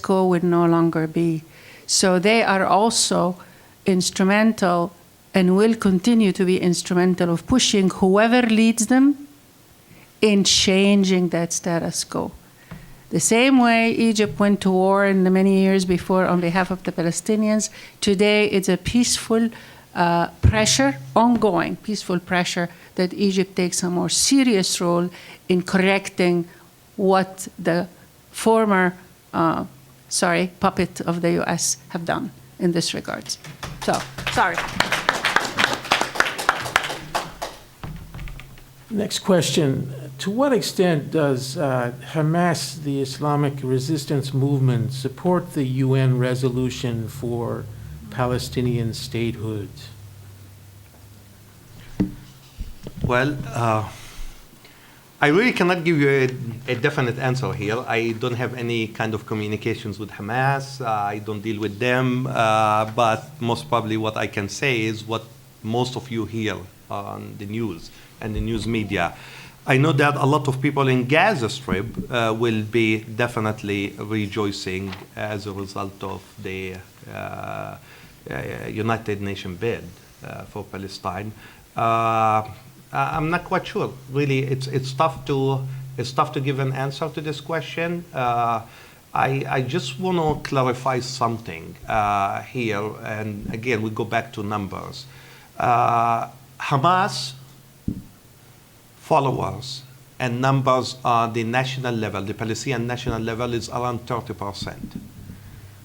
quo would no longer be. So they are also instrumental and will continue to be instrumental of pushing whoever leads them in changing that status quo. The same way Egypt went to war in the many years before on behalf of the Palestinians, today it's a peaceful pressure, ongoing peaceful pressure, that Egypt takes a more serious role in correcting what the former puppet of the US have done in this regard. So, sorry. Next question. To what extent does Hamas, the Islamic resistance movement, support the UN resolution for Palestinian statehood? Well, I really cannot give you a definite answer here. I don't have any kind of communications with Hamas. I don't deal with them. But most probably what I can say is what most of you hear on the news and the news media. I know that a lot of people in Gaza Strip will be definitely rejoicing as a result of the United Nations bid for Palestine. I'm not quite sure. Really, it's tough to give an answer to this question. I just want to clarify something here, and again, we go back to numbers. Hamas followers and numbers on the national level, the Palestinian national level, is around 30%.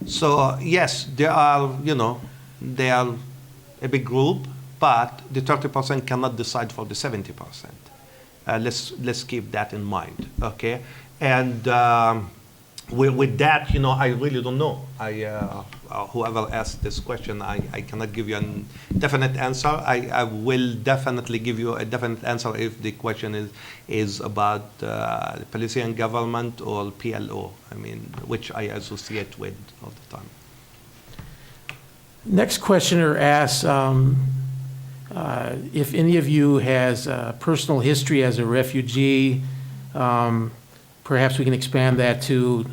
So yes, they are a big group, but the 30% cannot decide for the 70%. Let's keep that in mind, okay? And with that, I really don't know. Whoever asked this question, I cannot give you a definite answer. I will definitely give you a definite answer if the question is about the Palestinian government or PLO, which I associate with all the time. Next questioner asks if any of you has personal history as a refugee. Perhaps we can expand that to,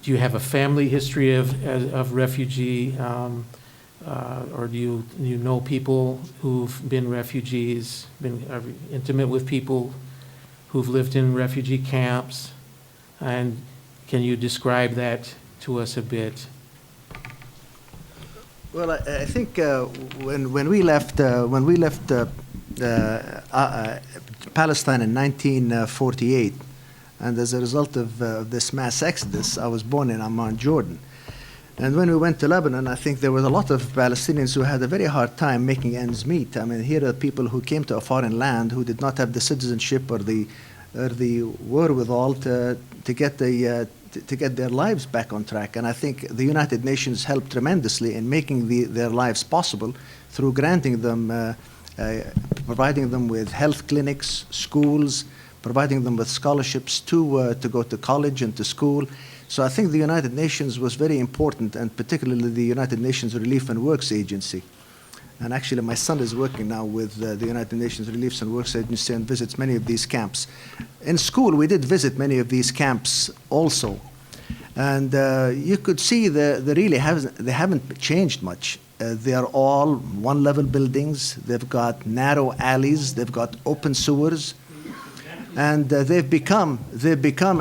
do you have a family history of refugee, or do you know people who've been refugees, are intimate with people who've lived in refugee camps? And can you describe that to us a bit? Well, I think when we left Palestine in 1948, and as a result of this mass exodus, I was born in Amman, Jordan. And when we went to Lebanon, I think there was a lot of Palestinians who had a very hard time making ends meet. Here are people who came to a foreign land who did not have the citizenship or the wherewithal to get their lives back on track. And I think the United Nations helped tremendously in making their lives possible through granting them, providing them with health clinics, schools, providing them with scholarships to go to college and to school. So I think the United Nations was very important, and particularly the United Nations Relief and Works Agency. And actually, my son is working now with the United Nations Relief and Works Agency and visits many of these camps. In school, we did visit many of these camps also. And you could see they haven't changed much. They are all one-level buildings. They've got narrow alleys. They've got open sewers. And they've become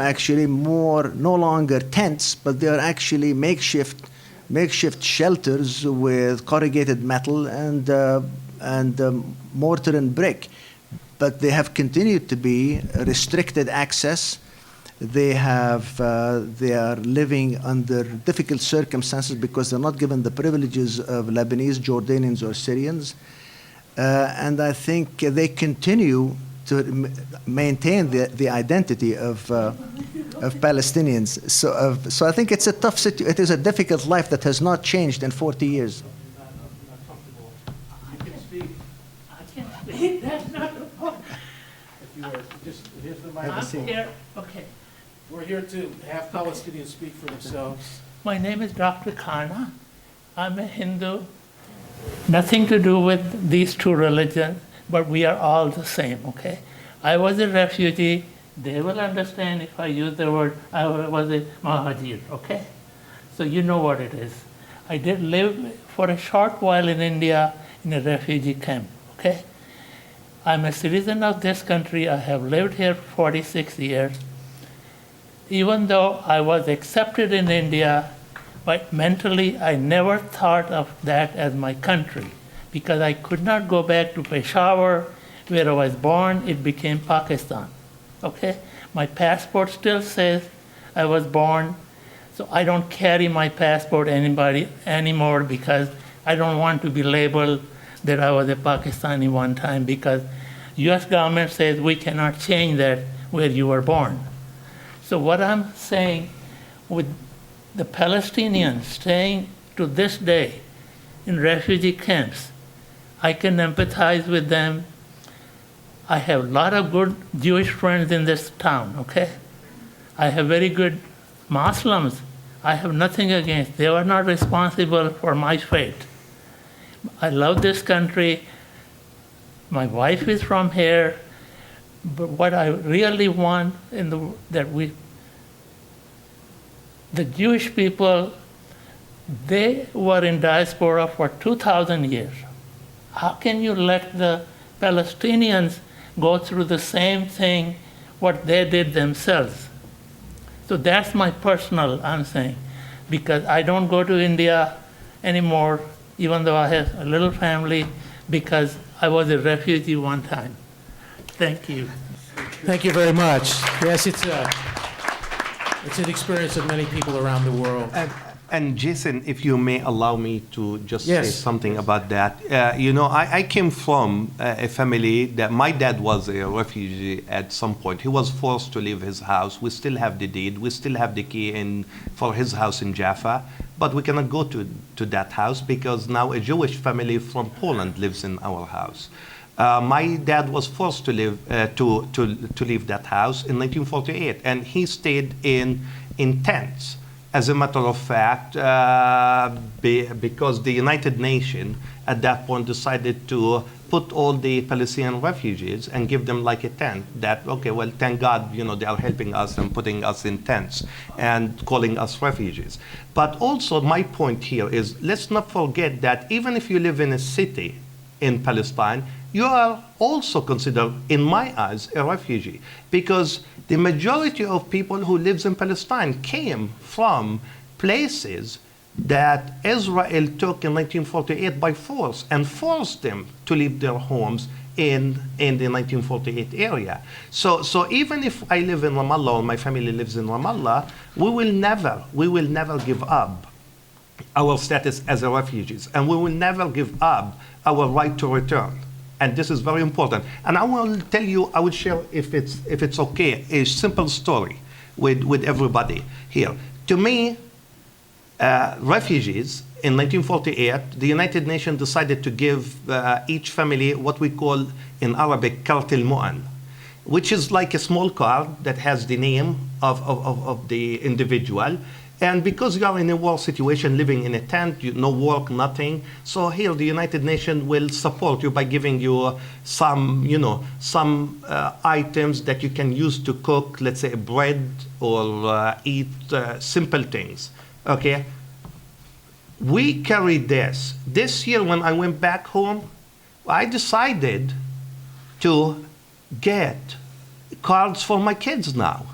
actually no longer tents, but they are actually makeshift shelters with corrugated metal and mortar and brick. But they have continued to be restricted access. They are living under difficult circumstances because they're not given the privileges of Lebanese, Jordanians, or Syrians. And I think they continue to maintain the identity of Palestinians. So I think it's a tough situation. It is a difficult life that has not changed in 40 years. You can speak. I can't speak. That's not the point. If you are just here's the mic. I'm here. Okay. We're here to have Palestinians speak for themselves. My name is Dr. Khanna. I'm a Hindu. Nothing to do with these two religions, but we are all the same, okay? I was a refugee They will understand if I use the word, I was a Mahajir, okay? So you know what it is. I did live for a short while in India in a refugee camp, okay? I'm a citizen of this country. I have lived here 46 years. Even though I was accepted in India, but mentally I never thought of that as my country because I could not go back to Peshawar where I was born. It became Pakistan, okay? My passport still says I was born, so I don't carry my passport anymore because I don't want to be labeled that I was a Pakistani one time because US government says we cannot change that where you were born. So what I'm saying with the Palestinians staying to this day in refugee camps, I can empathize with them. I have a lot of good Jewish friends in this town, okay? I have very good Muslims. I have nothing against. They are not responsible for my fate. I love this country. My wife is from here. But what I really want the Jewish people, they were in diaspora for 2,000 years. How can you let the Palestinians go through the same thing what they did themselves? So that's my personal, I'm saying, because I don't go to India anymore, even though I have a little family, because I was a refugee one time. Thank you. Thank you very much. Yes, it's an experience of many people around the world. And Jason, if you may allow me to just Yes. say something about that. I came from a family that my dad was a refugee at some point. He was forced to leave his house. We still have the deed. We still have the key for his house in Jaffa. But we cannot go to that house because now a Jewish family from Poland lives in our house. My dad was forced to leave that house in 1948, and he stayed in tents. As a matter of fact, because the United Nations at that point decided to put all the Palestinian refugees and give them like a tent that, okay, well, thank God, they are helping us and putting us in tents and calling us refugees. But also my point here is, let's not forget that even if you live in a city in Palestine, you are also considered, in my eyes, a refugee, because the majority of people who lives in Palestine came from places that Israel took in 1948 by force and forced them to leave their homes in the 1948 area. So even if I live in Ramallah or my family lives in Ramallah, we will never give up our status as a refugees, and we will never give up our right to return. And this is very important. And I will tell you, I will share, if it's okay, a simple story with everybody here. To me, refugees, in 1948, the United Nations decided to give each family what we call in Arabic, Kart al-Mu'an, which is like a small card that has the name of the individual. And because you are in a war situation, living in a tent, no work, nothing, so here the United Nations will support you by giving you some items that you can use to cook, let's say bread or eat simple things, okay? We carried this. This year when I went back home, I decided to get cards for my kids now,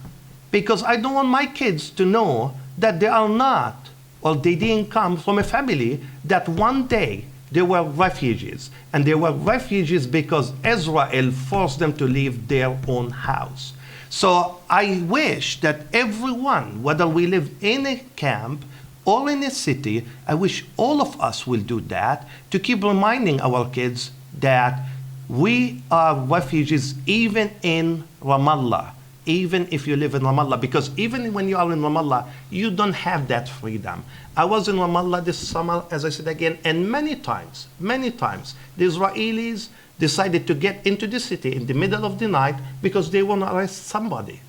because I don't want my kids to know that they are not, or they didn't come from a family that one day they were refugees. And they were refugees because Israel forced them to leave their own house. So I wish that everyone, whether we live in a camp or in a city, I wish all of us will do that, to keep reminding our kids that we are refugees even in Ramallah. Even if you live in Ramallah, because even when you are in Ramallah, you don't have that freedom. I was in Ramallah this summer, as I said again, and many times, the Israelis decided to get into the city in the middle of the night because they want to arrest somebody.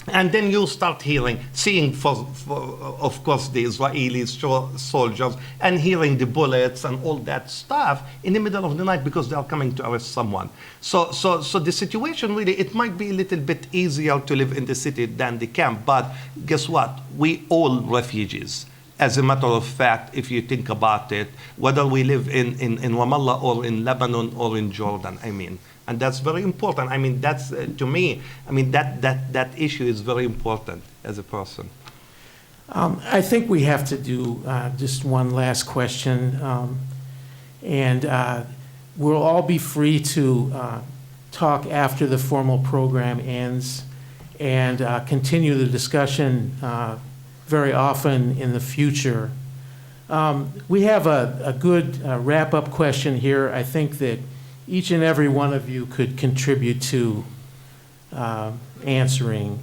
And then you start seeing, of course, the Israeli soldiers, and hearing the bullets and all that stuff in the middle of the night because they are coming to arrest someone. So the situation really, it might be a little bit easier to live in the city than the camp, but guess what? We all refugees. As a matter of fact, if you think about it, whether we live in Ramallah or in Lebanon or in Jordan, I mean. And that's very important. I mean, that's, to me, I mean, that issue is very important as a person. I think we have to do just one last question. And we'll all be free to talk after the formal program ends and continue the discussion very often in the future. We have a good wrap-up question here. I think that each and every one of you could contribute to answering.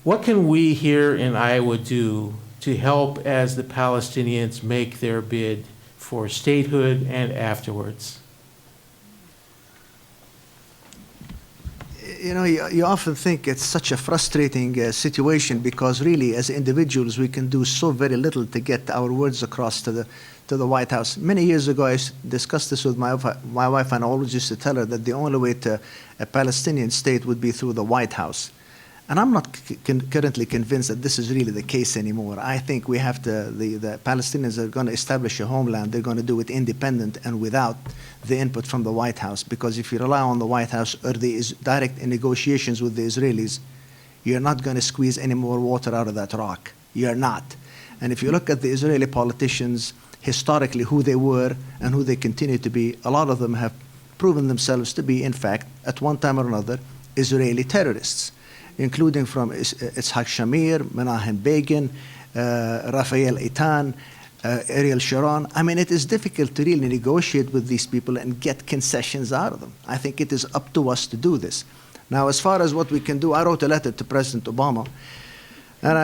What can we here in Iowa do to help as the Palestinians make their bid for statehood and afterwards? You know, you often think it's such a frustrating situation because really, as individuals, we can do so very little to get our words across to the White House. Many years ago, I discussed this with my wife, and I always used to tell her that the only way to a Palestinian state would be through the White House. And I'm not currently convinced that this is really the case anymore. I think we have to, the Palestinians are going to establish a homeland. They're going to do it independent and without the input from the White House. Because if you rely on the White House or the direct negotiations with the Israelis, you're not going to squeeze any more water out of that rock. You're not. And if you look at the Israeli politicians, historically who they were and who they continue to be, a lot of them have proven themselves to be, in fact, at one time or another, Israeli terrorists, including from Itzhak Shamir, Menachem Begin, Raphael Eitan, Ariel Sharon. I mean, it is difficult to really negotiate with these people and get concessions out of them. I think it is up to us to do this. Now, as far as what we can do, I wrote a letter to President Obama, and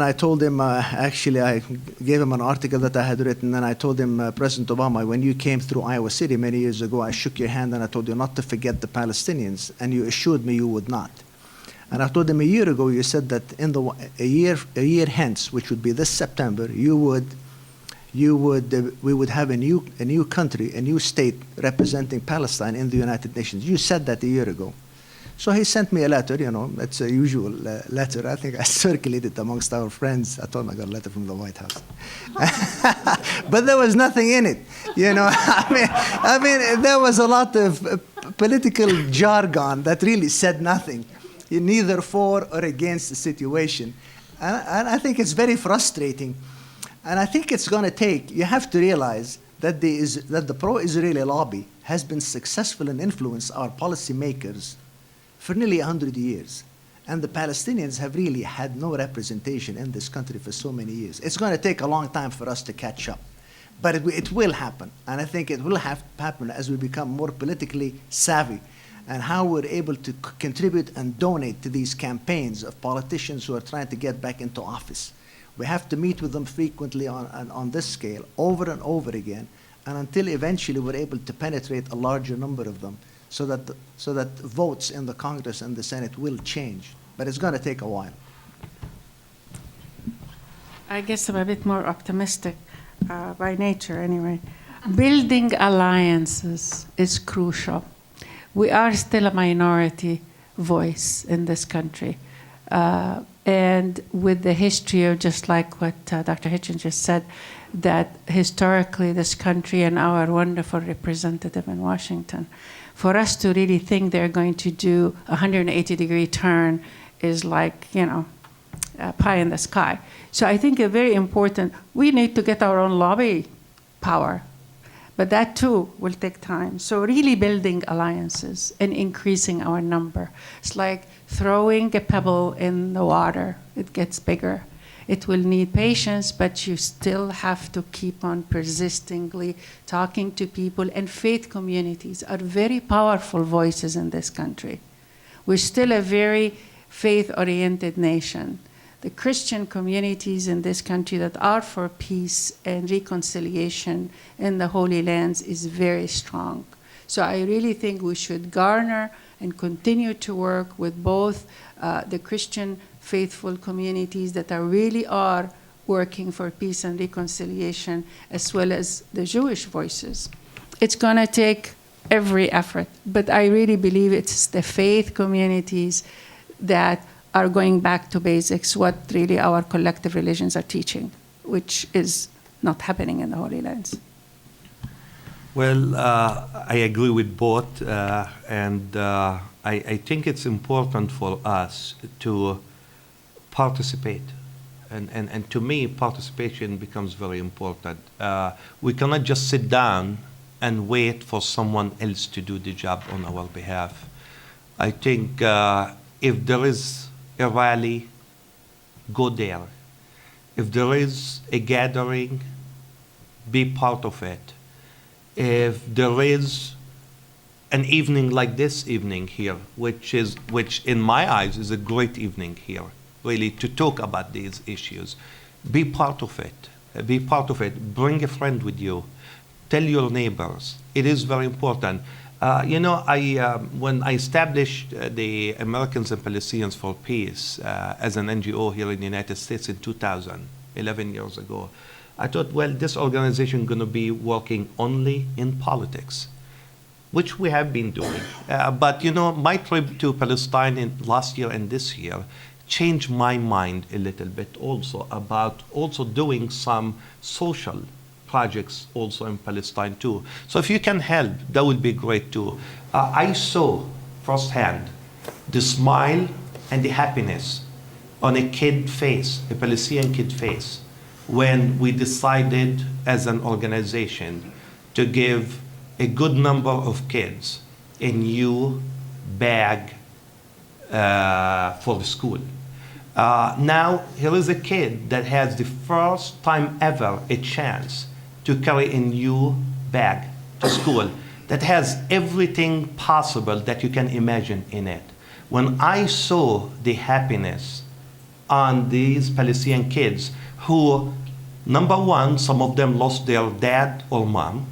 I told him, actually, I gave him an article that I had written, and I told him, President Obama, when you came through Iowa City many years ago, I shook your hand and I told you not to forget the Palestinians, and you assured me you would not. And I told him a year ago, you said that in a year hence, which would be this September, we would have a new country, a new state representing Palestine in the United Nations. You said that a year ago. So he sent me a letter, you know, it's a usual letter. I think I circulated amongst our friends. I told him I got a letter from the White House. But there was nothing in it, you know. I mean, there was a lot of political jargon that really said nothing, neither for or against the situation. And I think it's very frustrating. And I think it's going to take, you have to realize that the pro-Israeli lobby has been successful in influencing our policymakers for nearly 100 years. And the Palestinians have really had no representation in this country for so many years. It's going to take a long time for us to catch up. But it will happen. And I think it will happen as we become more politically savvy and how we're able to contribute and donate to these campaigns of politicians who are trying to get back into office. We have to meet with them frequently on this scale, over and over again, and until eventually we're able to penetrate a larger number of them so that votes in the Congress and the Senate will change. But it's going to take a while. I guess I'm a bit more optimistic by nature anyway. Building alliances is crucial. We are still a minority voice in this country. And with the history of, just like what Dr. Hitchens just said, that historically this country and our wonderful representative in Washington, for us to really think they're going to do a 180-degree turn is like, you know, pie in the sky. So I think it's very important. We need to get our own lobby power. But that too will take time. So really building alliances and increasing our number. It's like throwing a pebble in the water. It gets bigger. It will need patience, but you still have to keep on persistently talking to people. And faith communities are very powerful voices in this country. We're still a very faith-oriented nation. The Christian communities in this country that are for peace and reconciliation in the Holy Lands is very strong. So I really think we should garner and continue to work with both the Christian faithful communities that are really are working for peace and reconciliation, as well as the Jewish voices. It's going to take every effort, but I really believe it's the faith communities that are going back to basics, what really our collective religions are teaching, which is not happening in the Holy Lands. Well, I agree with both, and I think it's important for us to participate. And to me, participation becomes very important. We cannot just sit down and wait for someone else to do the job on our behalf. I think if there is a rally, go there. If there is a gathering, be part of it. If there is an evening like this evening here, which in my eyes is a great evening here, really, to talk about these issues, be part of it. Be part of it. Bring a friend with you. Tell your neighbors. It is very important. When I established the Americans and Palestinians for Peace as an NGO here in the United States in 2000, 11 years ago, I thought, well, this organization is going to be working only in politics, which we have been doing. But my trip to Palestine last year and this year changed my mind a little bit also about also doing some social projects also in Palestine too. So if you can help, that would be great too. I saw firsthand the smile and the happiness on a kid face, a Palestinian kid face, when we decided as an organization to give a good number of kids a new bag for the school. Now, here is a kid that has the first time ever a chance to carry a new bag to school that has everything possible that you can imagine in it. When I saw the happiness on these Palestinian kids who, number one, some of them lost their dad or mom,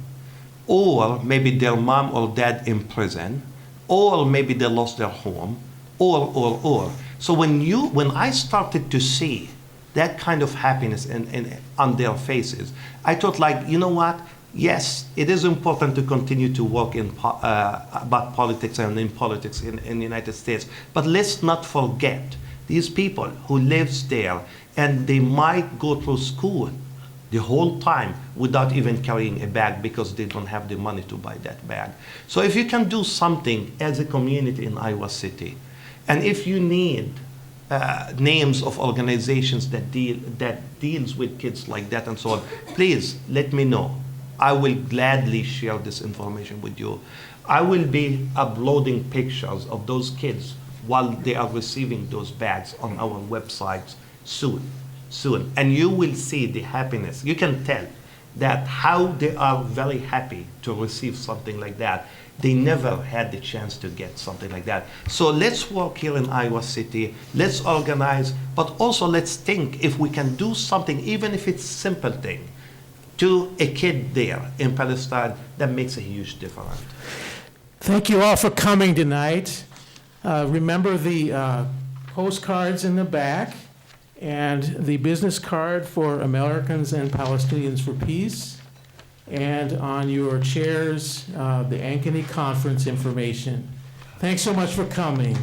or maybe their mom or dad in prison, or maybe they lost their home, or. So when I started to see that kind of happiness on their faces, I thought, like, you know what? Yes, it is important to continue to work about politics and in politics in the United States, but let's not forget these people who lives there, and they might go through school the whole time without even carrying a bag because they don't have the money to buy that bag. So if you can do something as a community in Iowa City, and if you need names of organizations that deals with kids like that and so on, please let me know. I will gladly share this information with you. I will be uploading pictures of those kids while they are receiving those bags on our website soon. And you will see the happiness. You can tell that how they are very happy to receive something like that. They never had the chance to get something like that. So let's work here in Iowa City. Let's organize, but also let's think if we can do something, even if it's a simple thing, to a kid there in Palestine. That makes a huge difference. Thank you all for coming tonight. Remember the postcards in the back and the business card for Americans and Palestinians for Peace. And on your chairs, the Ankeny Conference information. Thanks so much for coming.